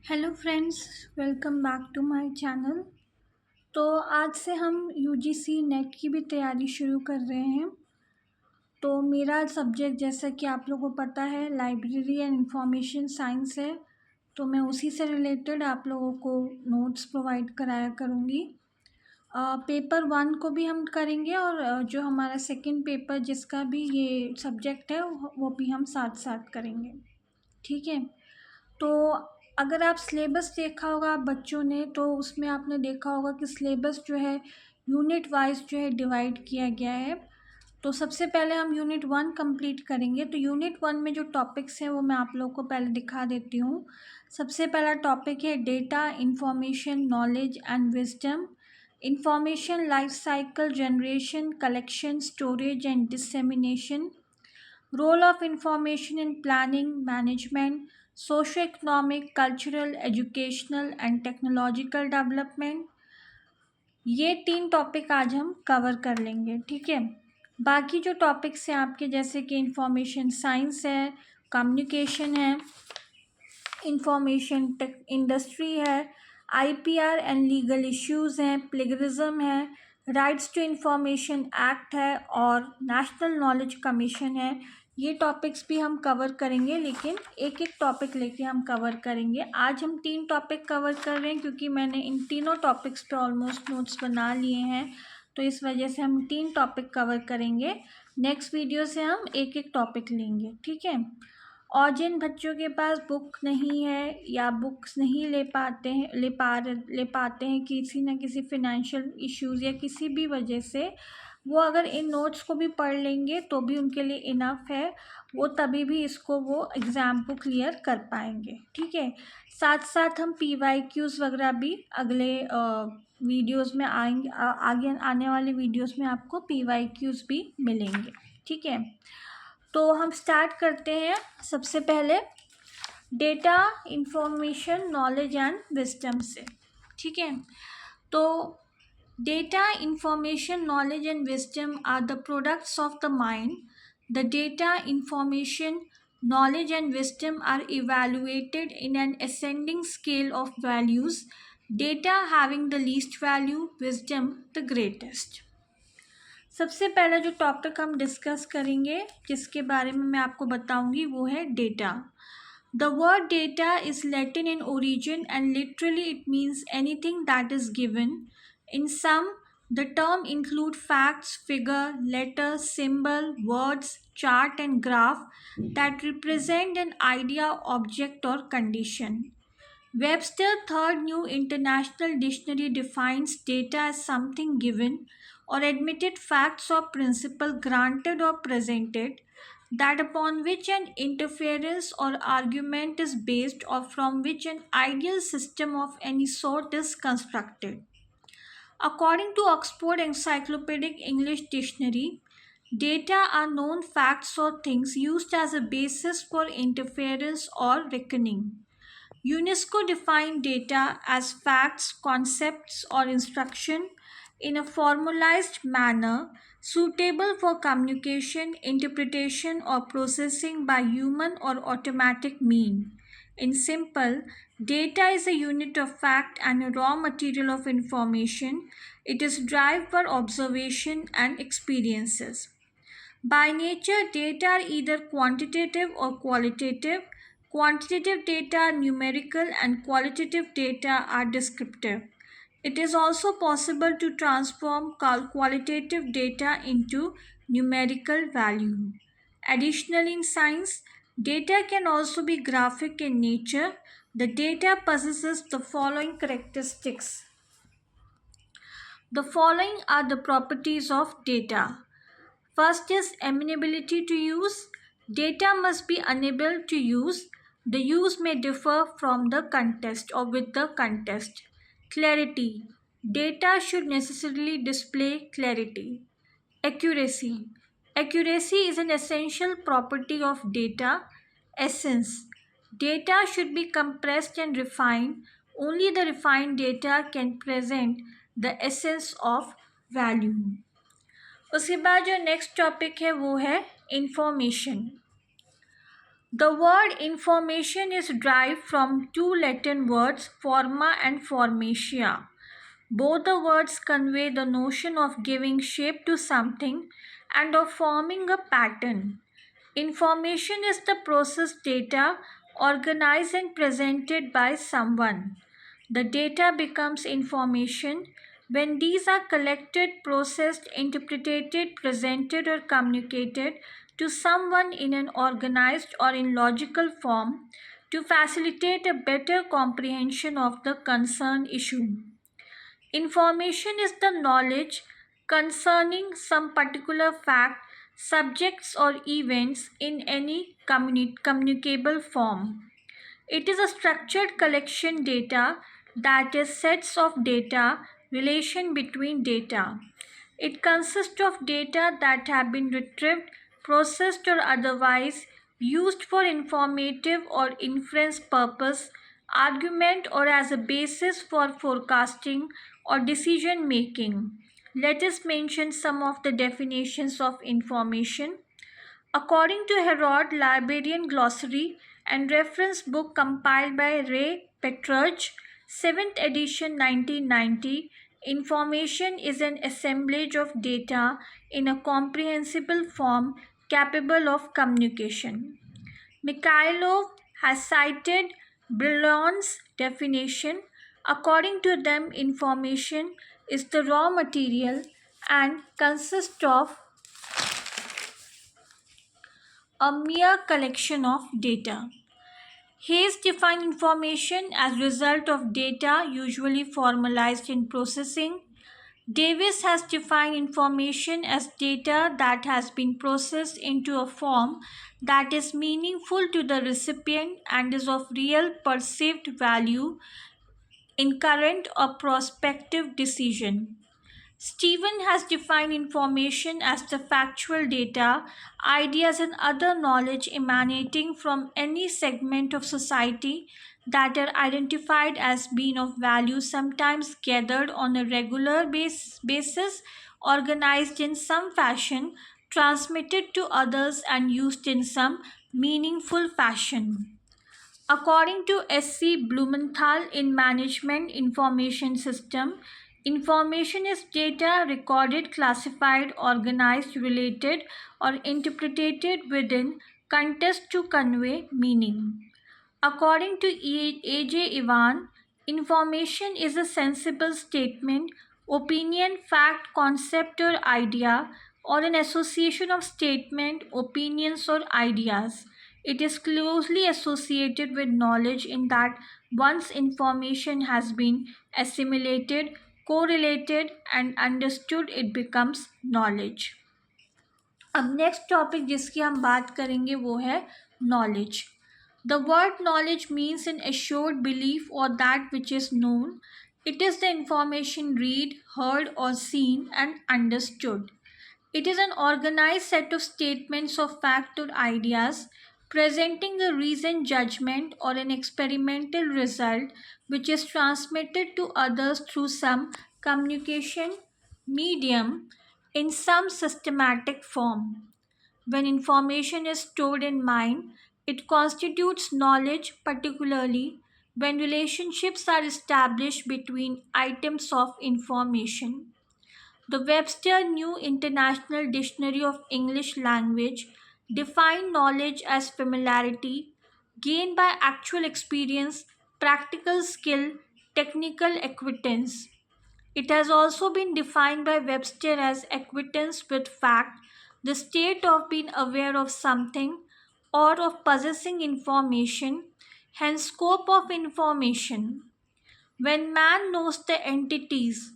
Hello friends, welcome back to my channel. तो आज से हम यूजीसी नेट की भी तैयारी शुरू कर रहे हैं। तो मेरा सब्जेक्ट, जैसा कि आप लोगों को पता है, लाइब्रेरी एंड इंफॉर्मेशन साइंस है। तो मैं उसी से रिलेटेड आप लोगों को नोट्स प्रोवाइड कराया करूँगी। पेपर 1 को भी हम करेंगे और जो हमारा सेकंड पेपर जिसका भी ये सब्जेक्ट है वो भी हम साथ साथ करेंगे। ठीक है। तो अगर आप सिलेबस देखा होगा आप बच्चों ने, तो उसमें आपने देखा होगा कि सिलेबस जो है यूनिट वाइज जो है डिवाइड किया गया है। तो सबसे पहले हम यूनिट 1 कंप्लीट करेंगे। तो यूनिट 1 में जो टॉपिक्स हैं वो मैं आप लोगों को पहले दिखा देती हूँ। सबसे पहला टॉपिक है data, information, knowledge and wisdom. Information life cycle, generation, collection, storage and dissemination. Role of information in planning, management, socio-economic, cultural, educational and technological development। ये 3 टॉपिक आज हम कवर कर लेंगे। ठीक है। बाकी जो टॉपिक्स हैं आपके, जैसे कि इंफॉर्मेशन साइंस है, कम्युनिकेशन है, इंफॉर्मेशन टेक इंडस्ट्री है, आईपीआर एंड लीगल इश्यूज़ हैं, प्लेगरिज्म है, राइट्स टू इंफॉर्मेशन एक्ट है और नेशनल नॉलेज कमीशन है। ये टॉपिक्स भी हम कवर करेंगे, लेकिन एक एक टॉपिक लेके हम कवर करेंगे। आज हम 3 टॉपिक कवर कर रहे हैं क्योंकि मैंने इन तीनों टॉपिक्स पे ऑलमोस्ट नोट्स बना लिए हैं। तो इस वजह से हम 3 टॉपिक कवर करेंगे। नेक्स्ट वीडियो से हम एक एक टॉपिक लेंगे। ठीक है। और जिन बच्चों के पास बुक नहीं है या बुक्स नहीं ले पाते हैं किसी न किसी फिनेंशियल इश्यूज़ या किसी भी वजह से, वो अगर इन नोट्स को भी पढ़ लेंगे तो भी उनके लिए इनफ है। वो तभी भी इसको वो एग्ज़ाम को क्लियर कर पाएंगे। ठीक है। साथ साथ हम पीवाईक्यूज़ वगैरह भी अगले वीडियोस में आएंगे। आगे आने वाले वीडियोस में आपको पीवाईक्यूज़ भी मिलेंगे। ठीक है। तो हम स्टार्ट करते हैं। सबसे पहले data, information, knowledge and wisdom से। ठीक है। तो data, information, knowledge and wisdom are the products of the mind. The data, information, knowledge and wisdom are evaluated in an ascending scale of values, data having the least value, wisdom the greatest। सबसे पहला जो topic हम discuss करेंगे, जिसके बारे में मैं आपको बताऊंगी, वो है data. The word data is Latin in origin and literally it means anything that is given. In some the term include facts, figure, letters, symbol, words, chart and graph that represent an idea, object or condition. Webster Third New International Dictionary defines data as something given or admitted facts or principle granted or presented that upon which an inference or argument is based or from which an ideal system of any sort is constructed. According to Oxford Encyclopedic English Dictionary, data are known facts or things used as a basis for inference or reckoning. UNESCO defined data as facts, concepts, or instruction in a formalized manner suitable for communication, interpretation, or processing by human or automatic mean. In simple, data is a unit of fact and a raw material of information. It is derived by observation and experiences. By nature, data are either quantitative or qualitative. Quantitative data are numerical and qualitative data are descriptive. It is also possible to transform qualitative data into numerical value. Additionally, in science, data can also be graphic in nature. The data possesses the following characteristics. The following are the properties of data. First is amenability to use. Data must be unable to use. The use may differ from the context or with the context. Clarity. Data should necessarily display clarity. Accuracy. Accuracy is an essential property of data. Essence. Data should be compressed and refined. Only the refined data can present the essence of value. उसके बाद जो next topic है वो है information. The word information is derived from two Latin words, forma and formatia. Both the words convey the notion of giving shape to something and of forming a pattern. Information is the processed data organized and presented by someone. The data becomes information when these are collected, processed, interpreted, presented, or communicated to someone in an organized or in logical form to facilitate a better comprehension of the concerned issue. Information is the knowledge concerning some particular fact, subjects, or events in any communicable form. It is a structured collection data, that is sets of data, relation between data. It consists of data that have been retrieved, processed, or otherwise used for informative or inference purpose, argument, or as a basis for forecasting or decision making. Let us mention some of the definitions of information. According to Herod Librarian Glossary and Reference Book compiled by Ray Petrarch, 7th edition 1990, information is an assemblage of data in a comprehensible form capable of communication. Mikhailov has cited Brillon's definition. According to them, information is the raw material and consists of a mere collection of data. Hayes defined information as result of data usually formalized in processing. Davis has defined information as data that has been processed into a form that is meaningful to the recipient and is of real perceived value in current or prospective decision. Stephen has defined information as the factual data, ideas, and other knowledge emanating from any segment of society that are identified as being of value, sometimes gathered on a regular basis, organized in some fashion, transmitted to others, and used in some meaningful fashion. According to S.C. Blumenthal in Management Information System, information is data recorded, classified, organized, related, or interpreted within context to convey meaning. According to A.J. Ivan, information is a sensible statement, opinion, fact, concept, or idea, or an association of statement, opinions, or ideas. It is closely associated with knowledge in that once information has been assimilated, correlated, and understood, it becomes knowledge. अब next topic जिसकी हम बात करेंगे वो है knowledge. The word knowledge means an assured belief और that which is known. It is the information read, heard और seen and understood. It is an organized set of statements of fact or ideas presenting a reasoned judgment or an experimental result which is transmitted to others through some communication medium in some systematic form. When information is stored in mind, it constitutes knowledge, particularly when relationships are established between items of information. The Webster New International Dictionary of English Language defined knowledge as familiarity gained by actual experience, practical skill, technical acquaintance. It has also been defined by Webster as acquaintance with fact, the state of being aware of something or of possessing information, hence scope of information. When man knows the entities,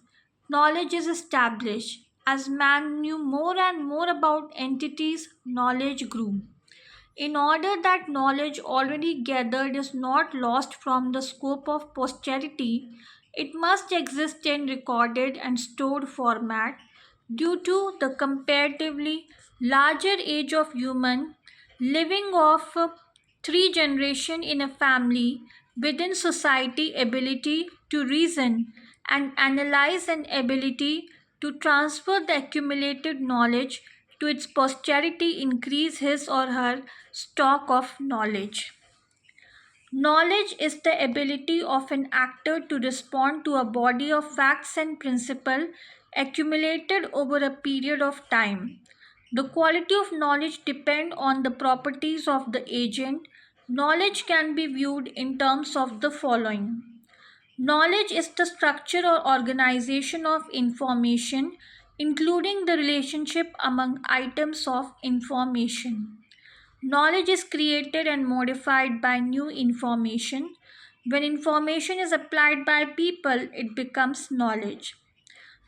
knowledge is established. As man knew more and more about entities, knowledge grew. In order that knowledge already gathered is not lost from the scope of posterity, it must exist in recorded and stored format due to the comparatively larger age of human living of three generations in a family within society, ability to reason and analyze, and ability to transfer the accumulated knowledge to its posterity increase his or her stock of knowledge. Knowledge is the ability of an actor to respond to a body of facts and principles accumulated over a period of time. The quality of knowledge depends on the properties of the agent. Knowledge can be viewed in terms of the following. Knowledge is the structure or organization of information, including the relationship among items of information. Knowledge is created and modified by new information. When information is applied by people, it becomes knowledge.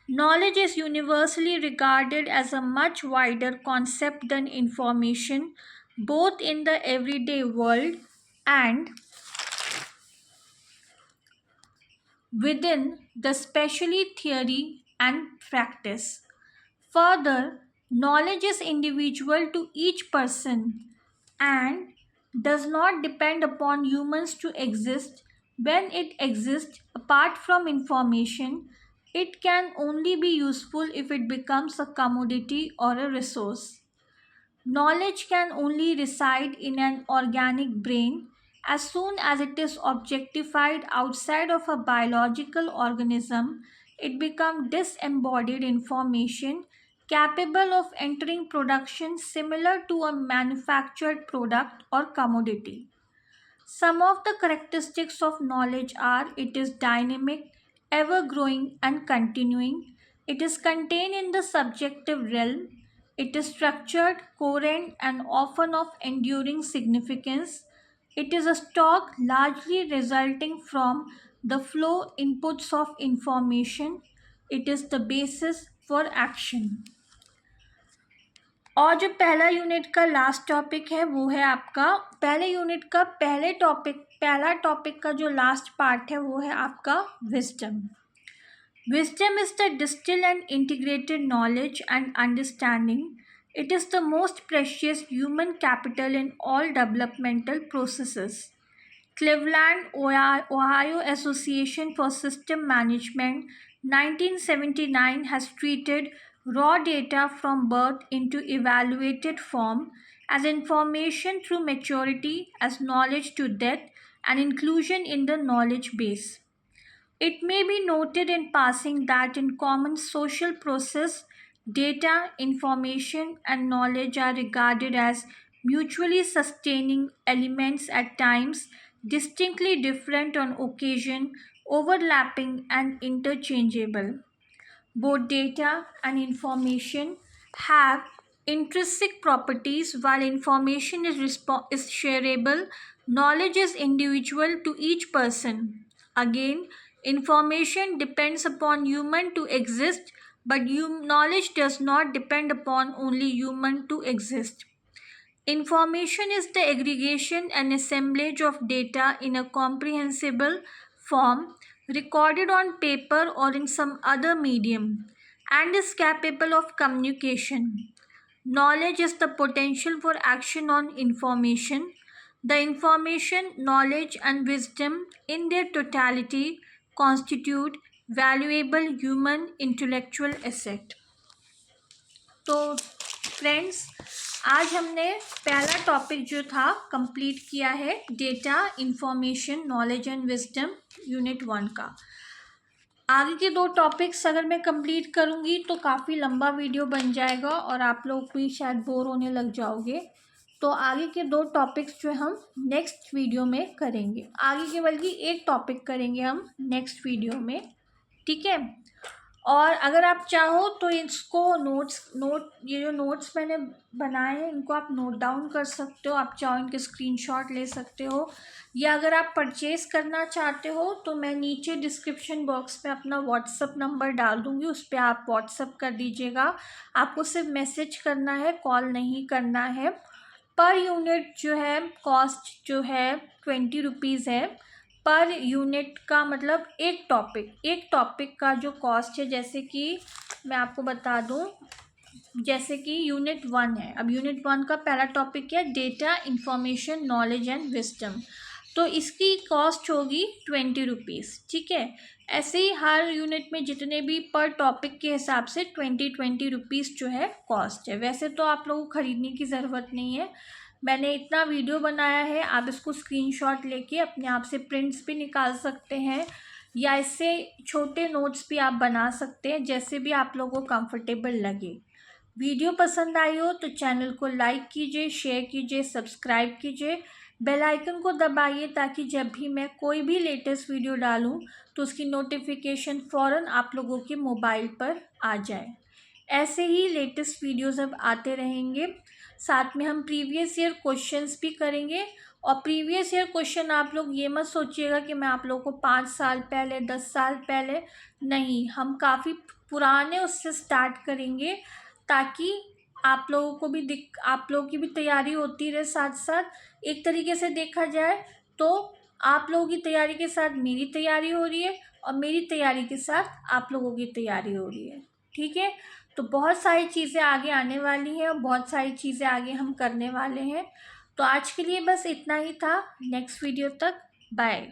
Knowledge is universally regarded as a much wider concept than information, both in the everyday world and within the specially theory and practice. Further, knowledge is individual to each person and does not depend upon humans to exist. When it exists apart from information, it can only be useful if it becomes a commodity or a resource. Knowledge can only reside in an organic brain. As soon as it is objectified outside of a biological organism, it becomes disembodied information capable of entering production similar to a manufactured product or commodity. Some of the characteristics of knowledge are it is dynamic, ever growing, and continuing. It is contained in the subjective realm. It is structured, coherent, and often of enduring significance. It is a stock largely resulting from the flow inputs of information. It is the basis for action. और जो पहला unit का last topic है वो है आपका पहले unit का पहला टॉपिक का जो लास्ट पार्ट है वो है आपका wisdom. Wisdom is the distilled and integrated knowledge and understanding. It is the most precious human capital in all developmental processes. Cleveland, Ohio Association for System Management, 1979 has treated raw data from birth into evaluated form as information through maturity, as knowledge to death, and inclusion in the knowledge base. It may be noted in passing that in common social process, data, information, and knowledge are regarded as mutually sustaining elements at times, distinctly different on occasion, overlapping and interchangeable. Both data and information have intrinsic properties while information is shareable, knowledge is individual to each person. Again, information depends upon human to exist, but knowledge does not depend upon only human to exist. Information is the aggregation and assemblage of data in a comprehensible form, recorded on paper or in some other medium, and is capable of communication. Knowledge is the potential for action on information. The information, knowledge, and wisdom in their totality constitute valuable human intellectual asset. तो friends, आज हमने पहला topic जो था complete किया है data, information, knowledge and wisdom unit 1 का. आगे के 2 टॉपिक्स अगर मैं कंप्लीट करूँगी तो काफ़ी लंबा वीडियो बन जाएगा और आप लोग भी शायद बोर होने लग जाओगे. तो आगे के 2 टॉपिक्स जो हम नेक्स्ट वीडियो में करेंगे. आगे के बल्कि एक टॉपिक करेंगे हम नेक्स्ट वीडियो में, ठीक है. और अगर आप चाहो तो इसको ये जो नोट्स मैंने बनाए हैं इनको आप नोट डाउन कर सकते हो. आप चाहो इनके स्क्रीनशॉट ले सकते हो, या अगर आप परचेज़ करना चाहते हो तो मैं नीचे डिस्क्रिप्शन बॉक्स में अपना व्हाट्सअप नंबर डाल दूँगी, उस पर आप व्हाट्सअप कर दीजिएगा. आपको सिर्फ मैसेज करना है, कॉल नहीं करना है. पर यूनिट जो है कॉस्ट जो है 20 रुपीज़ है पर यूनिट का, मतलब एक टॉपिक का जो कॉस्ट है. जैसे कि मैं आपको बता दूं, जैसे कि यूनिट 1 है. अब यूनिट 1 का पहला टॉपिक क्या है? Data, information, knowledge and wisdom. तो इसकी कॉस्ट होगी 20 रुपीज़, ठीक है। ऐसे ही हर यूनिट में जितने भी पर टॉपिक के हिसाब से 20 जो है कॉस्ट है। वैसे तो आप लोगों को ख़रीदने की ज़रूरत नहीं है, मैंने इतना वीडियो बनाया है, आप इसको स्क्रीनशॉट लेके अपने आप से प्रिंट्स भी निकाल सकते हैं या इससे छोटे नोट्स भी आप बना सकते हैं, जैसे भी आप लोगों को कंफर्टेबल लगे। वीडियो पसंद आई हो तो चैनल को लाइक कीजिए, शेयर कीजिए, सब्सक्राइब कीजिए, बेल आइकन को दबाइए ताकि जब भी मैं कोई भी लेटेस्ट वीडियो डालूं तो उसकी नोटिफिकेशन फ़ौरन आप लोगों के मोबाइल पर आ जाए। ऐसे ही लेटेस्ट वीडियोस अब आते रहेंगे, साथ में हम प्रीवियस ईयर क्वेश्चंस भी करेंगे। और प्रीवियस ईयर क्वेश्चन आप लोग ये मत सोचिएगा कि मैं आप लोगों को 5 साल पहले 10 साल पहले, नहीं, हम काफ़ी पुराने उससे स्टार्ट करेंगे ताकि आप लोगों को भी आप लोगों की भी तैयारी होती रहे साथ साथ। एक तरीके से देखा जाए तो आप लोगों की तैयारी के साथ मेरी तैयारी हो रही है और मेरी तैयारी के साथ आप लोगों की तैयारी हो रही है, ठीक है। तो बहुत सारी चीज़ें आगे आने वाली हैं और बहुत सारी चीज़ें आगे हम करने वाले हैं। तो आज के लिए बस इतना ही था, नेक्स्ट वीडियो तक बाय।